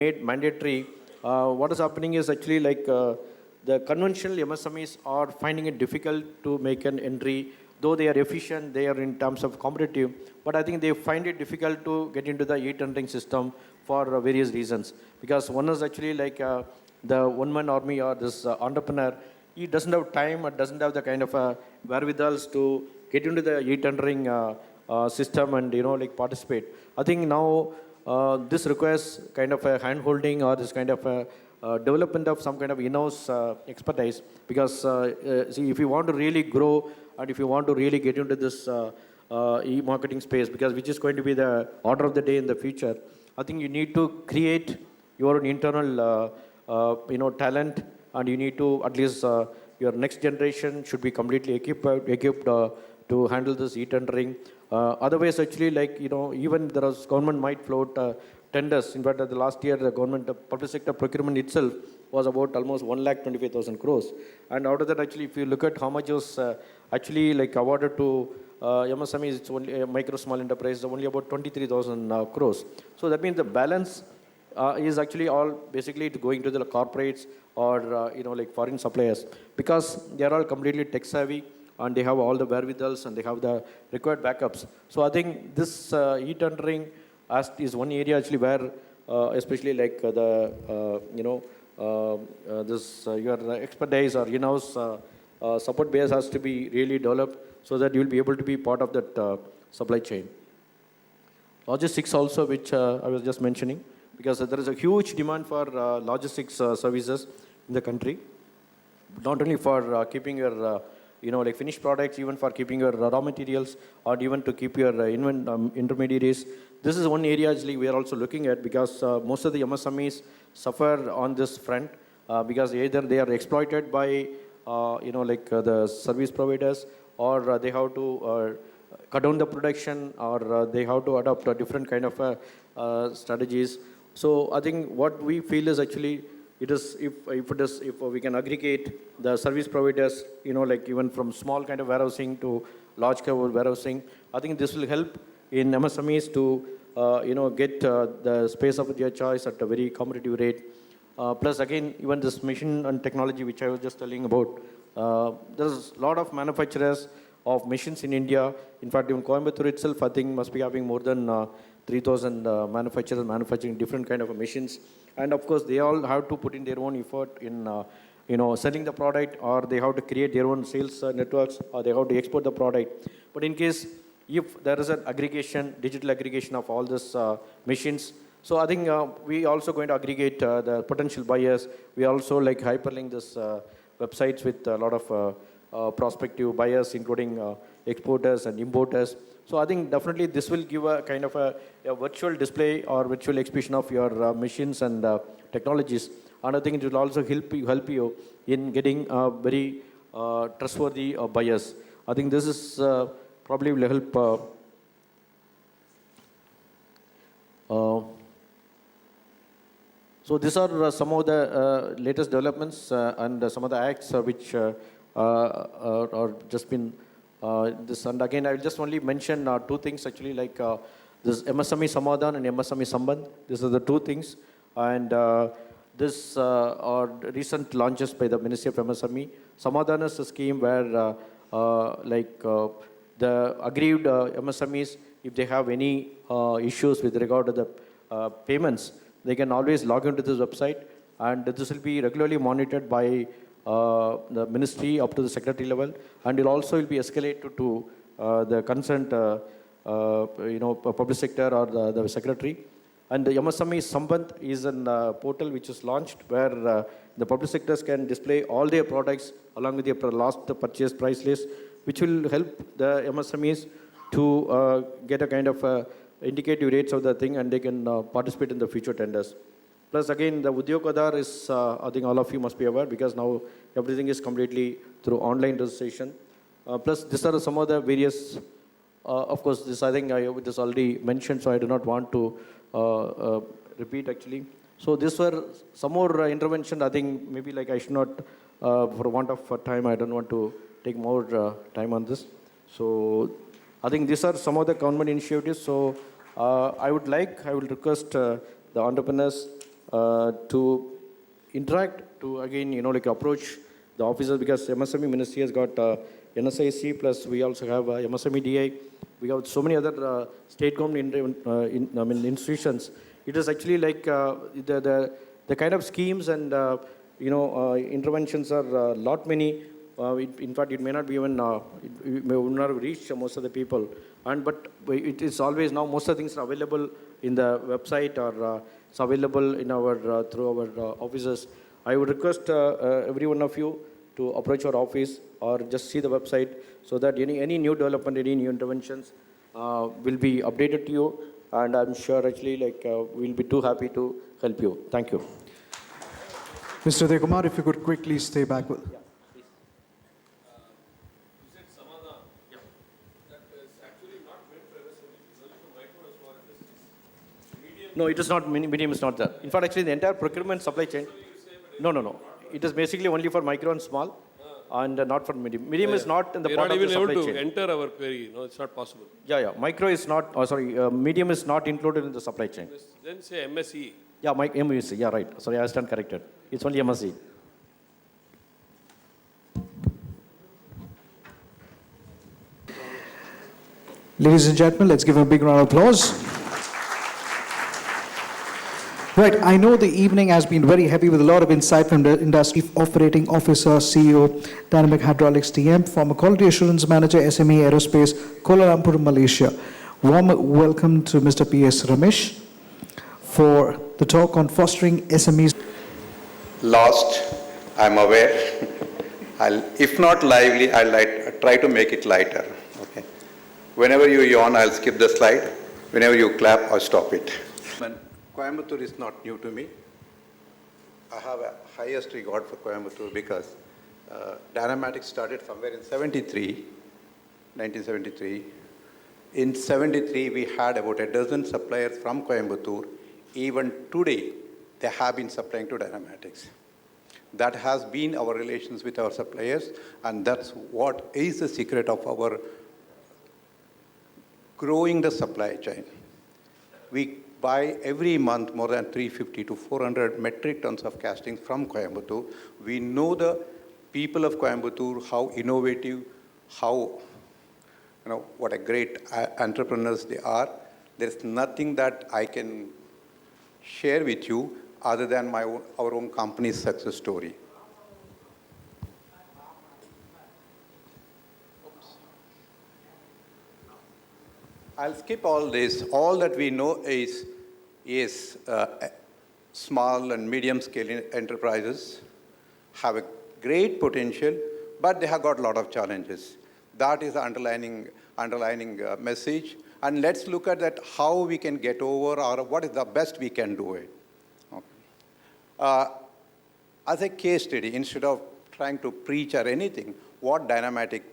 made mandatory, what is happening is actually like the conventional MSMEs are finding it difficult to make an entry, though they are efficient, they are in terms of competitive, but I think they find it difficult to get into the e-tendering system for various reasons. Because one is actually like the one-man army or this entrepreneur, he doesn't have time or doesn't have the kind of wherewithals to get into the e-tendering system and like participate. I think now this requires kind of a hand-holding or this kind of a development of some kind of in-house expertise. Because see, if you want to really grow and if you want to really get into this e-marketing space, because which is going to be the order of the day in the future, I think you need to create your own internal talent, and you need to at least your next generation should be completely equipped to handle this e-tendering. Otherwise, actually, like even there is government might float tenders. In fact, the last year, the government public sector procurement itself was about almost 1,25,000 crores. And out of that, actually, if you look at how much was actually like awarded to MSMEs, it's only micro small enterprise, only about 23,000 crores. So that means the balance is actually all basically going to the corporates or like foreign suppliers, because they are all completely tech savvy and they have all the wherewithals and they have the required backups. So I think this e-tendering is one area actually where especially like this your expertise or in-house support base has to be really developed so that you will be able to be part of that supply chain. Logistics also, which I was just mentioning, because there is a huge demand for logistics services in the country, not only for keeping your like finished products, even for keeping your raw materials, or even to keep your intermediaries. This is one area actually we are also looking at, because most of the MSMEs suffer on this front, because either they are exploited by the service providers, or they have to cut down the production, or they have to adopt a different kind of strategies. So I think what we feel is actually it is if we can aggregate the service providers, like even from small kind of warehousing to large scale warehousing, I think this will help in MSMEs to get the space of their choice at a very competitive rate. Plus again, even this machine and technology which I was just telling about, there's a lot of manufacturers of machines in India. In fact, even Coimbatore itself, I think, must be having more than 3,000 manufacturers manufacturing different kind of machines. And of course, they all have to put in their own effort in selling the product, or they have to create their own sales networks, or they have to export the product. But in case if there is an aggregation, digital aggregation of all these machines, so I think we also going to aggregate the potential buyers. We also like hyperlink this websites with a lot of prospective buyers, including exporters and importers. So I think definitely this will give a kind of a virtual display or virtual exhibition of your machines and technologies. And I think it will also help you in getting very trustworthy buyers. I think this is probably will help. So these are some of the latest developments and some of the acts which are just been this. And again, I will just only mention two things actually, like this MSME Samadhan and MSME Sambandh. These are the two things. And this are recent launches by the Ministry of MSME. Samadhan is a scheme where the aggrieved MSMEs, if they have any issues with regard to the payments, they can always log into this website, and this will be regularly monitored by the ministry up to the secretary level, and it also will be escalated to the concerned public sector or the secretary. And the MSME Sambandh is a portal which is launched where the public sectors can display all their products along with their last purchase price list, which will help the MSMEs to get a kind of indicative rates of the thing, and they can participate in the future tenders. Plus again, the Udyog Aadhaar is, I think all of you must be aware, because now everything is completely through online registration. Plus these are some of the various, of course, this I think it is already mentioned, so I do not want to repeat actually. So these were some more intervention. I think maybe like I should not, for want of time, I don't want to take more time on this. So I think these are some of the government initiatives. So I would request the entrepreneurs to interact, to again, like approach the officers, because MSME Ministry has got NSIC, plus we also have MSME DI. We have so many other state government institutions. It is actually like the kind of schemes and interventions are lot many. In fact, it may not be even it may not reach most of the people. But it is always now most of the things are available in the website, or it's available in our through our offices. I would request every one of you to approach our office or just see the website, so that any new development, any new interventions will be updated to you. And I'm sure actually we'll be too happy to help you. Thank you. Mr. Dekumar, if you could quickly stay back. No, it is not, medium is not there. In fact, actually the entire procurement supply chain, no. It is basically only for micro and small, and not for medium. Medium is not in the part of the supply chain. We are not even able to enter our query. No, it's not possible. Yeah. Micro is not, medium is not included in the supply chain. Then say MSE. Yeah, MSE, yeah, right. Sorry, I stand corrected. It's only MSE. Ladies and gentlemen, let's give a big round of applause. Right, I know the evening has been very heavy with a lot of insight from the industry. Chief Operating Officer, CEO, Dynamic Hydraulics TM, former Quality Assurance Manager, SME Aerospace, Kuala Lumpur, Malaysia. Warm welcome to Mr. P.S. Ramesh for the talk on fostering SMEs. Lost, I'm aware. If not lively, I'll try to make it lighter. Okay. Whenever you yawn, I'll skip the slide. Whenever you clap, I'll stop it. Coimbatore is not new to me. I have a highest regard for Coimbatore because Dynamatics started somewhere in 1973. In 73, we had about a dozen suppliers from Coimbatore. Even today, they have been supplying to Dynamatics. That has been our relations with our suppliers, and that's what is the secret of our growing the supply chain. We buy every month more than 350 to 400 metric tons of castings from Coimbatore. We know the people of Coimbatore, how innovative, what a great entrepreneurs they are. There's nothing that I can share with you other than our own company's success story. I'll skip all this. All that we know is small and medium-scale enterprises have a great potential, but they have got a lot of challenges. That is the underlining message. And let's look at that, how we can get over, or what is the best we can do it. Okay. As a case study, instead of trying to preach or anything, what Dynamatic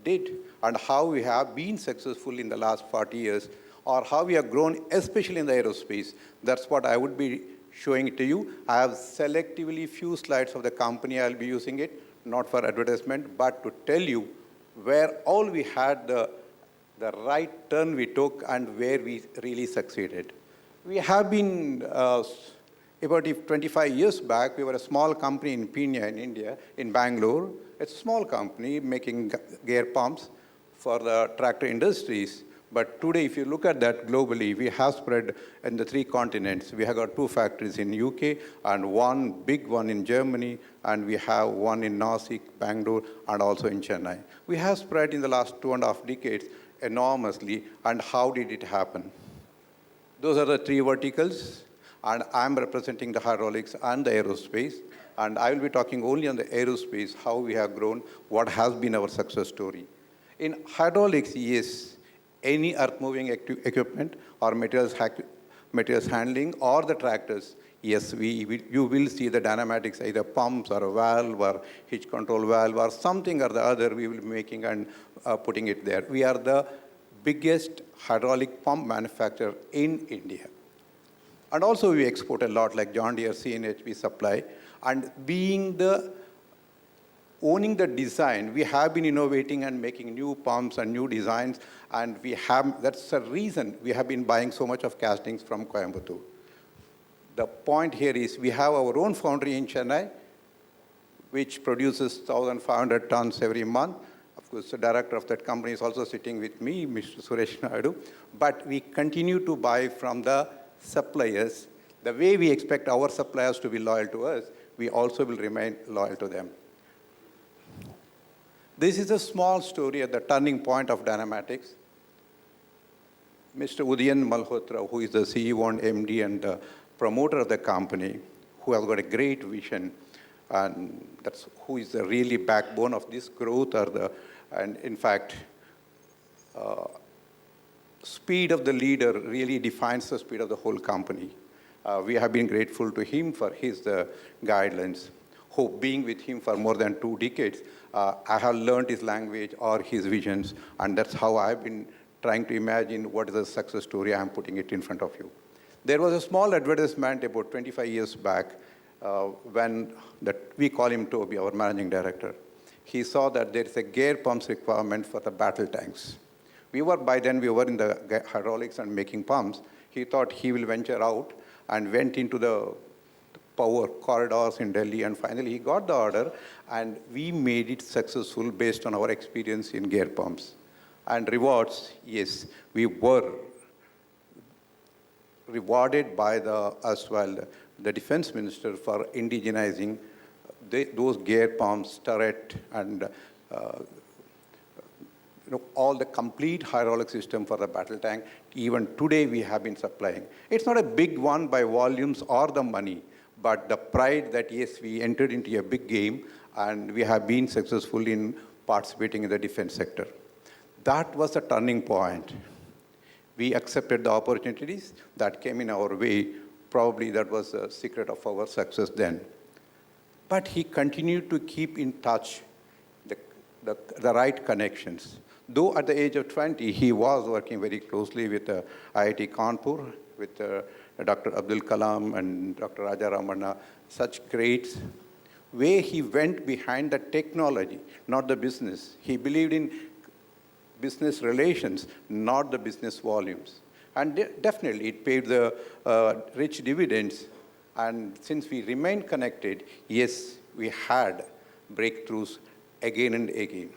did and how we have been successful in the last 40 years, or how we have grown, especially in the aerospace. That's what I would be showing it to you. I have selectively few slides of the company. I'll be using it, not for advertisement, but to tell you where all we had the right turn we took and where we really succeeded. We have been, about 25 years back, we were a small company in Pune, in India, in Bangalore. It's a small company making gear pumps for the tractor industries. But today, if you look at that globally, we have spread in the 3 continents. We have got 2 factories in UK and 1 big one in Germany, and we have 1 in Nashik, Bangalore, and also in Chennai. We have spread in the last 2.5 decades enormously. And how did it happen? Those are the 3 verticals, and I'm representing the hydraulics and the aerospace. And I will be talking only on the aerospace, how we have grown, what has been our success story. In hydraulics, yes, any earth-moving equipment or materials handling or the tractors, yes, you will see the Dynamatics, either pumps or a valve or hitch control valve or something or the other we will be making and putting it there. We are the biggest hydraulic pump manufacturer in India. And also we export a lot, like John Deere, CNH, we supply. And owning the design, we have been innovating and making new pumps and new designs, and that's the reason we have been buying so much of castings from Coimbatore. The point here is we have our own foundry in Chennai, which produces 1,500 tons every month. Of course, the director of that company is also sitting with me, Mr. Suresh Naidu. But we continue to buy from the suppliers. The way we expect our suppliers to be loyal to us, we also will remain loyal to them. This is a small story at the turning point of Dynamatics. Mr. Udayan Malhotra, who is the CEO and MD and the promoter of the company, who has got a great vision, and that's who is the really backbone of this growth, and in fact, speed of the leader really defines the speed of the whole company. We have been grateful to him for his guidelines. Being with him for more than 2 decades, I have learned his language or his visions, and that's how I've been trying to imagine what is the success story I'm putting it in front of you. There was a small advertisement about 25 years back when we call him Toby, our managing director. He saw that there is a gear pumps requirement for the battle tanks. By then we were in the hydraulics and making pumps. He thought he will venture out and went into the power corridors in Delhi, and finally he got the order, and we made it successful based on our experience in gear pumps. And rewards, yes, we were rewarded by the defense minister for indigenizing those gear pumps, turret, and all the complete hydraulic system for the battle tank. Even today we have been supplying. It's not a big one by volumes or the money, but the pride that, yes, we entered into a big game and we have been successful in participating in the defense sector. That was the turning point. We accepted the opportunities that came in our way. Probably that was the secret of our success then. But he continued to keep in touch the right connections. Though at the age of 20, he was working very closely with IIT Kanpur, with Dr. Abdul Kalam and Dr. Raja Ramanna, such greats, where he went behind the technology, not the business. He believed in business relations, not the business volumes. And definitely it paid the rich dividends. And since we remained connected, yes, we had breakthroughs again and again.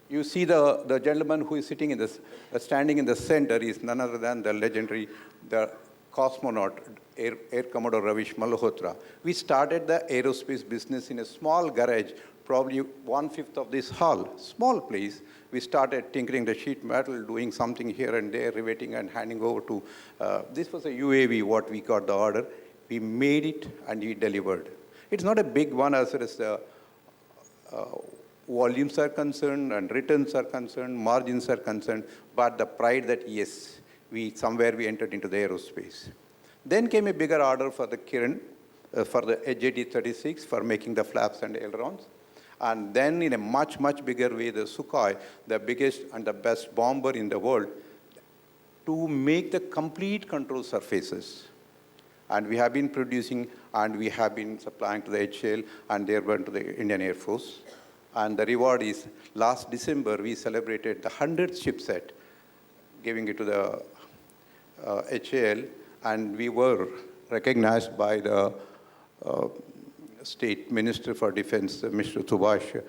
You see the gentleman who is standing in the center is none other than the legendary, the cosmonaut, Air Commodore Ravish Malhotra. We started the aerospace business in a small garage, probably 1/5 of this hall, small place. We started tinkering the sheet metal, doing something here and there, riveting and handing over to, this was a UAV, what we got the order. We made it and we delivered. It's not a big one as far as the volumes are concerned and returns are concerned, margins are concerned, but the pride that, yes, somewhere we entered into the aerospace. Then came a bigger order for the Kiran, for the HJT-36, for making the flaps and ailerons. And then in a much, much bigger way, the Sukhoi, the biggest and the best bomber in the world, to make the complete control surfaces. And we have been producing and we have been supplying to the HAL and they went to the Indian Air Force. And the reward is, last December, we celebrated the 100th ship set, giving it to the HAL, and we were recognized by the State Minister for Defense, Mr. Subhash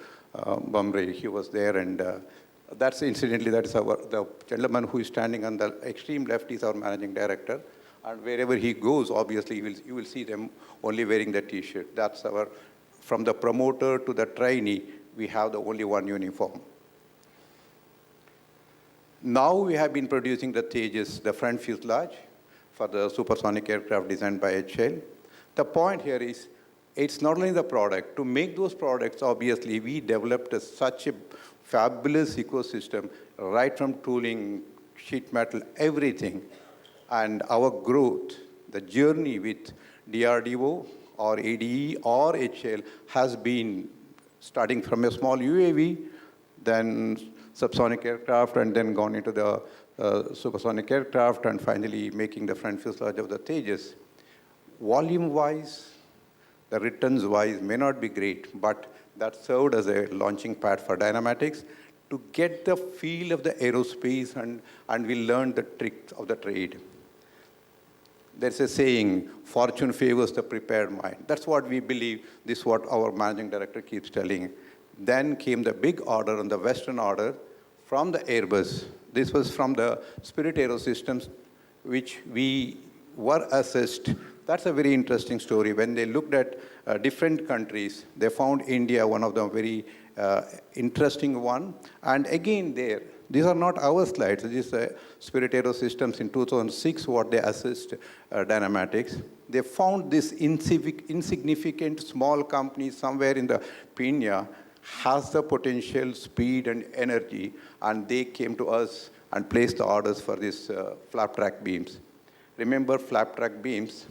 Bamre. He was there, and that is the gentleman who is standing on the extreme left is our managing director. And wherever he goes, obviously, you will see them only wearing the T-shirt. That's from the promoter to the trainee, we have the only one uniform. Now we have been producing the Tejas, the front fuselage, for the supersonic aircraft designed by HAL. The point here is, it's not only the product. To make those products, obviously, we developed such a fabulous ecosystem, right from tooling, sheet metal, everything. And our growth, the journey with DRDO or ADE or HAL has been starting from a small UAV, then subsonic aircraft, and then gone into the supersonic aircraft, and finally making the front fuselage of the Tejas. Volume-wise, the returns-wise may not be great, but that served as a launching pad for Dynamatics to get the feel of the aerospace, and we learned the tricks of the trade. there's a saying, fortune favors the prepared mind. That's what we believe. This is what our managing director keeps telling. Then came the big order on the Western order from the Airbus. This was from the Spirit Aerosystems, which we were assessed. That's a very interesting story. When they looked at different countries, they found India one of the very interesting one. And again there, these are not our slides. This is Spirit Aerosystems in 2006, what they assessed Dynamatics. They found this insignificant small company somewhere in the Pina has the potential, speed, and energy, and they came to us and placed the orders for these flap track beams. Remember flap track beams?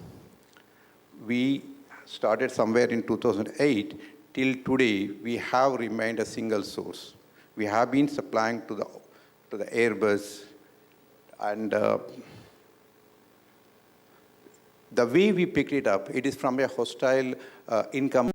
We started somewhere in 2008. Till today, we have remained a single source. We have been supplying to the Airbus, and the way we picked it up, it is from a hostile income